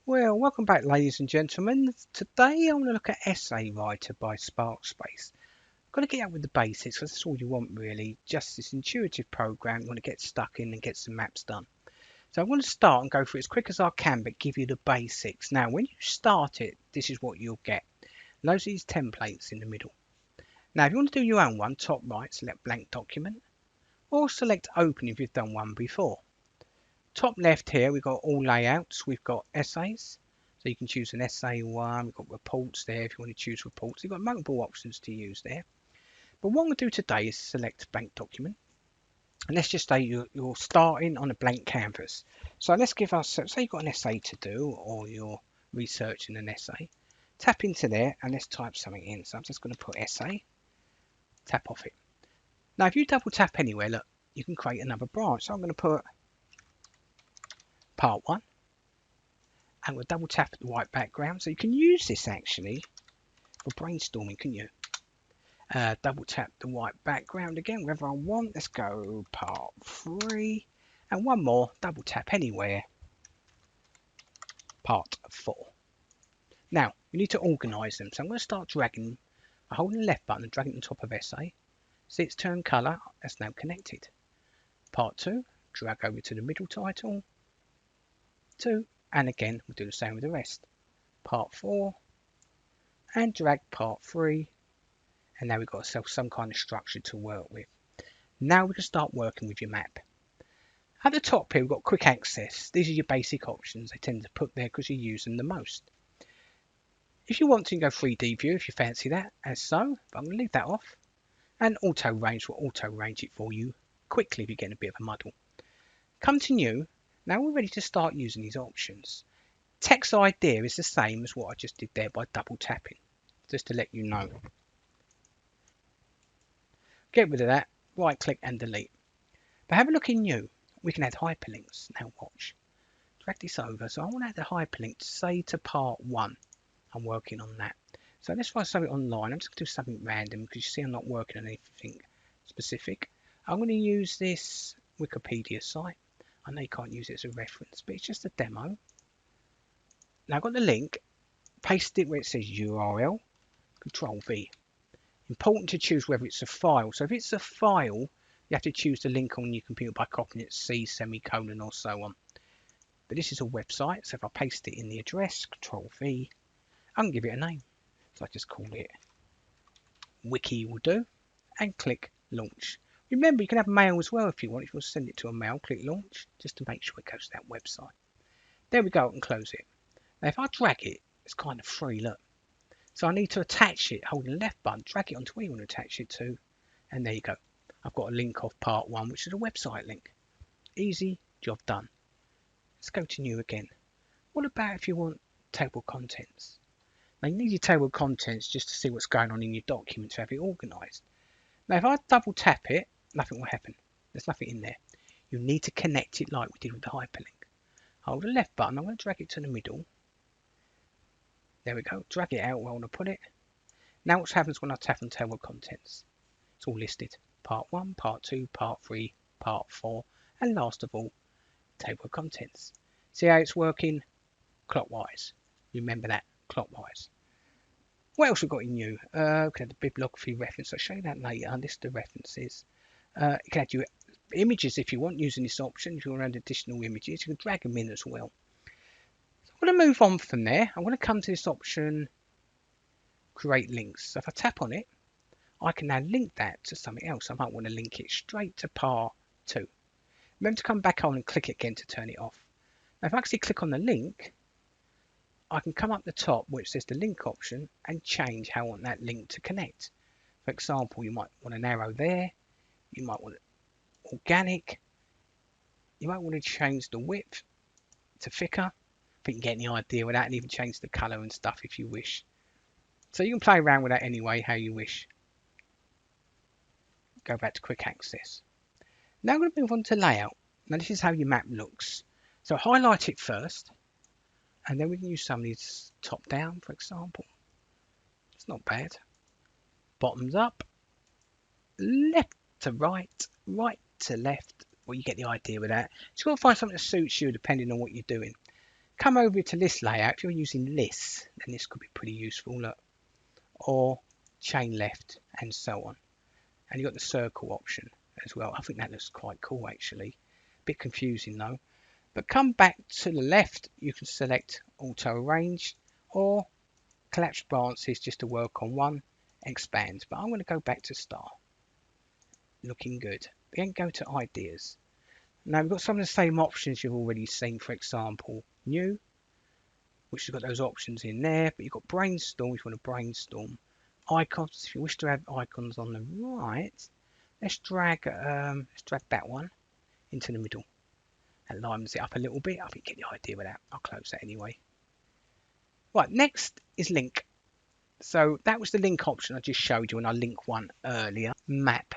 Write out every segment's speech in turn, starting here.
Well, welcome back, ladies and gentlemen. Today I'm going to look at Essay Writer by Sparkspace. Got to get out with the basics because that's all you want really. Just this intuitive program you want to get stuck in and get some maps done. So I'm going to start and go through it as quick as I can, but give you the basics. Now, when you start it, this is what you'll get. Loads of these templates in the middle. Now, if you want to do your own one, top right, select blank document, or select open if you've done one before. Top left here, we've got all layouts. We've got essays. So you can choose an essay one. We've got reports there if you want to choose reports. You've got multiple options to use there. But what I'm going to do today is select blank document. And let's just say you're starting on a blank canvas. So let's give us, say you've got an essay to do or you're researching an essay. Tap into there and let's type something in. So I'm just going to put essay. Tap off it. Now if you double tap anywhere, look, you can create another branch. So I'm going to put part 1, and we'll double tap the white background. So you can use this actually for brainstorming, can you? Double tap the white background again wherever I want. Let's go part 3, and one more, double tap anywhere, part 4. Now you need to organize them, so I'm going to start dragging. I hold the left button and drag it on top of essay. See its turn color, that's now connected. Part 2, drag over to the middle title, 2, and again we'll do the same with the rest. Part 4, and drag part 3, and now we've got ourselves some kind of structure to work with. Now we can start working with your map. At the top here we've got quick access. These are your basic options. They tend to put there because you use them the most. If you want to, you can go 3D view if you fancy that, as so, but I'm going to leave that off. And auto range will auto range it for you quickly if you get in a bit of a muddle. Come to new. Now we're ready to start using these options. Text idea is the same as what I just did there by double tapping, just to let you know. Get rid of that, right click and delete. But have a look in new. We can add hyperlinks. Now watch. Drag this over. So I want to add a hyperlink to say to part 1. I'm working on that. So let's find something online. I'm just going to do something random because you see I'm not working on anything specific. I'm going to use this Wikipedia site. I know you can't use it as a reference, but it's just a demo. Now I've got the link, paste it where it says URL, Control V. Important to choose whether it's a file. So if it's a file, you have to choose the link on your computer by copying it C, semicolon or so on. But this is a website, so if I paste it in the address, Control V, I can give it a name. So I just call it Wiki will do, and click Launch. Remember, you can have mail as well if you want. If you want to send it to a mail, click Launch, just to make sure it goes to that website. There we go, and close it. Now if I drag it, it's kind of free, look. So I need to attach it, hold the left button, drag it onto where you want to attach it to, and there you go. I've got a link of part 1, which is a website link. Easy, job done. Let's go to new again. What about if you want table of contents? Now you need your table of contents just to see what's going on in your document to have it organised. Now if I double tap it, nothing will happen. There's nothing in there. You need to connect it like we did with the hyperlink. Hold the left button, I'm going to drag it to the middle. There we go, drag it out where I want to put it. Now what happens when I tap on table of contents? It's all listed. Part 1, part 2, part 3, part 4, and last of all, table of contents. See how it's working? Clockwise. Remember that, clockwise. What else we've got in new? You can add the bibliography reference. I'll show you that later. List the references. You can add your images if you want using this option. If you want to add additional images, you can drag them in as well. So I'm going to move on from there. I'm going to come to this option, create links. So if I tap on it, I can now link that to something else. I might want to link it straight to part 2. Remember to come back on and click it again to turn it off. Now if I actually click on the link, I can come up the top where it says the link option and change how I want that link to connect. For example, you might want an arrow there, you might want it organic, you might want to change the width to thicker, but you can get any idea with that, and even change the colour and stuff if you wish. So you can play around with that anyway, how you wish. Go back to quick access. Now I'm going to move on to layout. Now this is how your map looks. So highlight it first, and then we can use some of these top down, for example. It's not bad. Bottoms up, left to right, right to left. Well, you get the idea with that. So you've got to find something that suits you depending on what you're doing. Come over to list layout. If you're using lists, then this could be pretty useful. Look, or chain left and so on. And you've got the circle option as well. I think that looks quite cool actually. Bit confusing though. But come back to the left, you can select auto arrange or collapse branches just to work on one, expand. But I'm going to go back to star. Looking good. Then go to ideas. Now we've got some of the same options you've already seen, for example, new, which has got those options in there, but you've got brainstorm if you want to brainstorm. Icons, if you wish to have icons on the right, let's drag that one into the middle. That lines it up a little bit. I think you get the idea with that. I'll close that anyway. Right, next is link. So that was the link option I just showed you when I linked one earlier. Map.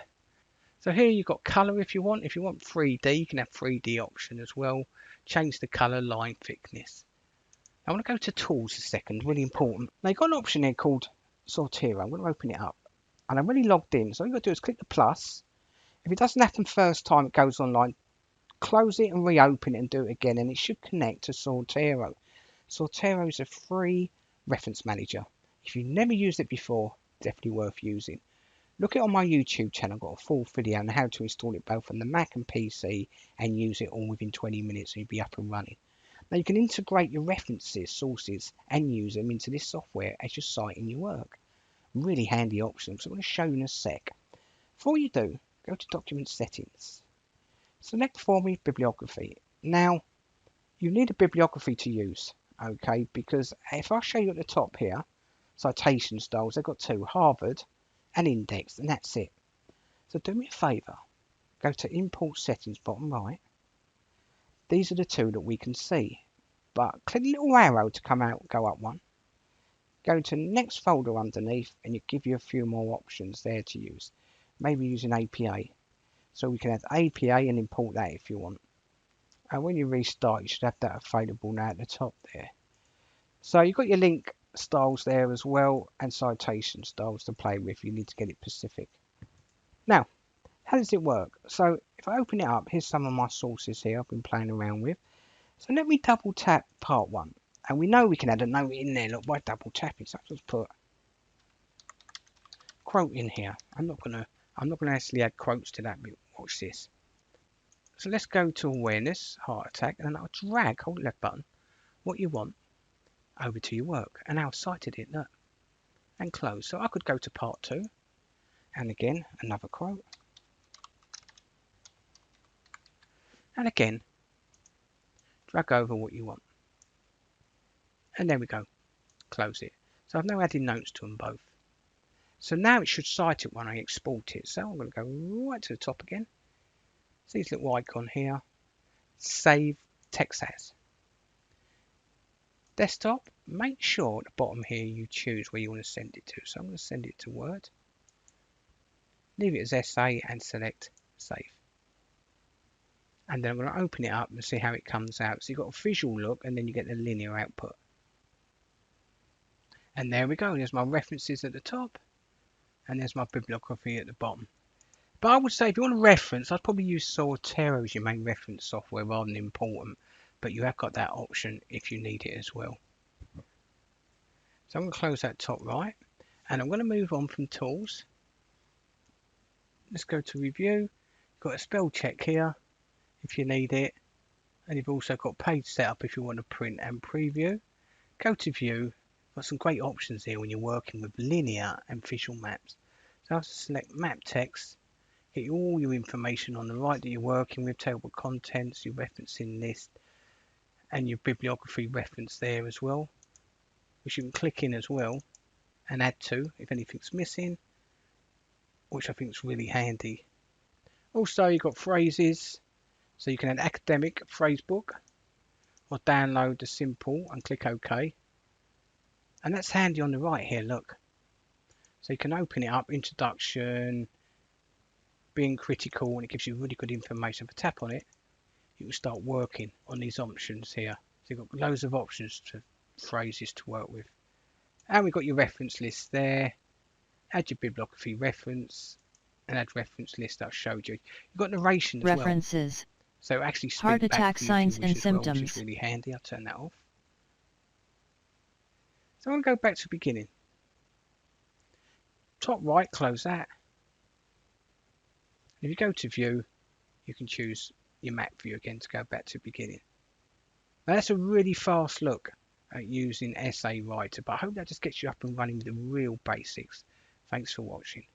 So here you've got color if you want. If you want 3D, you can have 3D option as well. Change the color, line thickness. I want to go to tools a second, really important. Now you've got an option here called Sortero. I'm going to open it up. And I'm already logged in. So all you've got to do is click the plus. If it doesn't happen first time it goes online, close it and reopen it and do it again. And it should connect to Sortero. Sortero is a free reference manager. If you've never used it before, definitely worth using. Look it on my YouTube channel. I've got a full video on how to install it both on the Mac and PC and use it all within 20 minutes and you'll be up and running. Now you can integrate your references, sources and use them into this software as your site in your work. Really handy option. So I'm going to show you in a sec. Before you do, go to document settings. Select for me bibliography. Now you need a bibliography to use, okay, because if I show you at the top here, citation styles, they've got two, Harvard and index, and that's it. So do me a favour, go to import settings bottom right. These are the two that we can see, but click the little arrow to come out, go up one. Go to the next folder underneath and it give you a few more options there to use. Maybe using APA. So we can add APA and import that if you want. And when you restart, you should have that available now at the top there. So you've got your link styles there as well and citation styles to play with. You need to get it specific. Now, how does it work? So if I open it up, here's some of my sources here I've been playing around with. So let me double tap part one. And we know we can add a note in there, look, by double tapping. So I'll just put quote in here. I'm not gonna actually add quotes to that bit. Watch this. So let's go to awareness, heart attack, and then I'll drag, hold the left button, what you want over to your work. And now I've cited it, look, and close. So I could go to part two, and again, another quote. And again, drag over what you want. And there we go, close it. So I've now added notes to them both. So now it should cite it when I export it. So I'm going to go right to the top again. See this little icon here. Save text as. Desktop, make sure at the bottom here you choose where you want to send it to. So I'm going to send it to Word. Leave it as SA and select Save. And then I'm going to open it up and see how it comes out. So you've got a visual look and then you get the linear output. And there we go. There's my references at the top. And there's my bibliography at the bottom. But I would say if you want a reference, I'd probably use Sortero as your main reference software rather than important. But you have got that option if you need it as well. So I'm going to close that top right. And I'm going to move on from tools. Let's go to review. Got a spell check here if you need it. And you've also got page setup if you want to print and preview. Go to view. Got some great options here when you're working with linear and visual maps. So I'll select map text, get you all your information on the right that you're working with, table of contents, your referencing list, and your bibliography reference there as well, which you can click in as well and add to if anything's missing, which I think is really handy. Also, you've got phrases, so you can add academic phrase book or download the simple and click OK. And that's handy on the right here, look. So you can open it up, introduction, being critical, and it gives you really good information. If I tap on it, you can start working on these options here. So you've got loads of options to phrases to work with. And we've got your reference list there. Add your bibliography reference and add reference list that I showed you. You've got narration as References. well. So actually speak Heart back attack for you signs if you wish and as well, which symptoms. is really handy. I'll turn that off. So I'm going to go back to the beginning. Top right, close that. If you go to view, you can choose your map view again to go back to the beginning. Now that's a really fast look at using SA Writer, but I hope that just gets you up and running with the real basics. Thanks for watching.